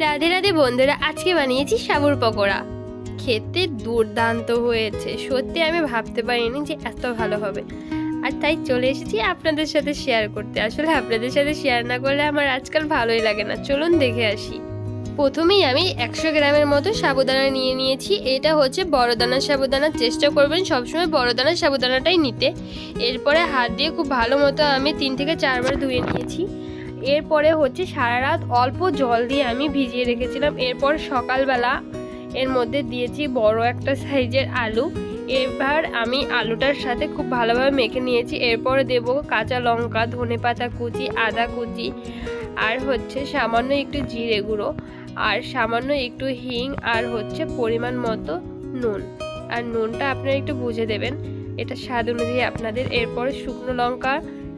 রাধে রাধে বন্ধুরা, আজকে বানিয়েছি সাবুর পকোড়া। খেতে দুর্দান্ত হয়েছে, সত্যি আমি ভাবতে পারিনি যে এত ভালো হবে। আর তাই চলে এসেছি আপনাদের সাথে শেয়ার করতে। আসলে আপনাদের সাথে শেয়ার না করলে আমার আজকাল ভালোই লাগে না। চলুন দেখে আসি। প্রথমেই আমি 100 গ্রামের মতো সাবুদানা নিয়ে নিয়েছি। এটা হচ্ছে বড় দানার সাবুদানা, চেষ্টা করবেন সবসময় বড় দানার সাবুদানাটাই নিতে। এরপরে হাত দিয়ে খুব ভালো মতো আমি 3 থেকে 4 বার ধুয়ে নিয়েছি। এরপরে হচ্ছে সারা রাত অল্প জল দিয়ে আমি ভিজিয়ে রেখেছিলাম। এরপর সকালবেলা এর মধ্যে দিয়েছি বড় একটা সাইজের আলু। এবার আমি আলুটার সাথে খুব ভালোভাবে মেখে নিয়েছি। এরপর দেব কাঁচা লঙ্কা, ধনেপাতা কুচি, আদা কুচি, আর হচ্ছে সামান্য একটু জিরে গুঁড়ো, আর সামান্য একটু হিং, আর হচ্ছে পরিমাণ মতো নুন। আর নুনটা আপনারা একটু বুঝে দেবেন, এটা স্বাদ অনুযায়ী আপনাদের। এরপর শুকনো লঙ্কা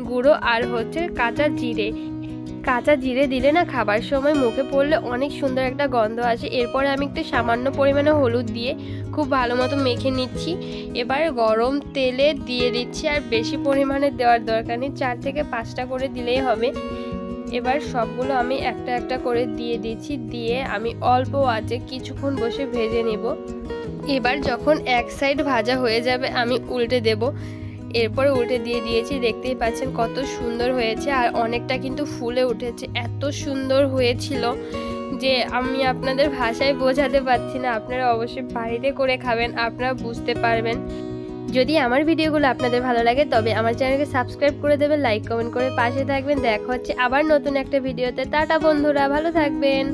গুঁড়ো আর হচ্ছে কাঁচা জিরে দিলে না খাবার সময় মুখে পড়লে অনেক সুন্দর একটা গন্ধ আসে। এরপরে আমি একটু সামান্য পরিমাণে হলুদ দিয়ে খুব ভালো মতো মেখে নিচ্ছি। এবার গরম তেলে দিয়ে দিচ্ছি, আর বেশি পরিমাণে দেওয়ার দরকার নেই, 4 থেকে 5টা করে দিলেই হবে। এবার সবগুলো আমি একটা একটা করে দিয়ে দিচ্ছি, দিয়ে আমি অল্প আঁচে কিছুক্ষণ বসে ভেজে নেব। এবার যখন এক সাইড ভাজা হয়ে যাবে আমি উল্টে দেব। এরপরে উল্টে দিয়ে দিয়েছি, দেখতেই পাচ্ছেন কত সুন্দর হয়েছে, আর অনেকটা কিন্তু ফুলে উঠেছে। এত সুন্দর হয়েছিল যে আমি আপনাদের ভাষায় বোঝাতে পারছি না। আপনারা অবশ্যই বাড়িতে করে খাবেন, আপনারা বুঝতে পারবেন। যদি আমার ভিডিওগুলো আপনাদের ভালো লাগে তবে আমার চ্যানেলকে সাবস্ক্রাইব করে দেবেন, লাইক কমেন্ট করে পাশে থাকবেন। দেখা হচ্ছে আবার নতুন একটা ভিডিওতে। টাটা বন্ধুরা, ভালো থাকবেন।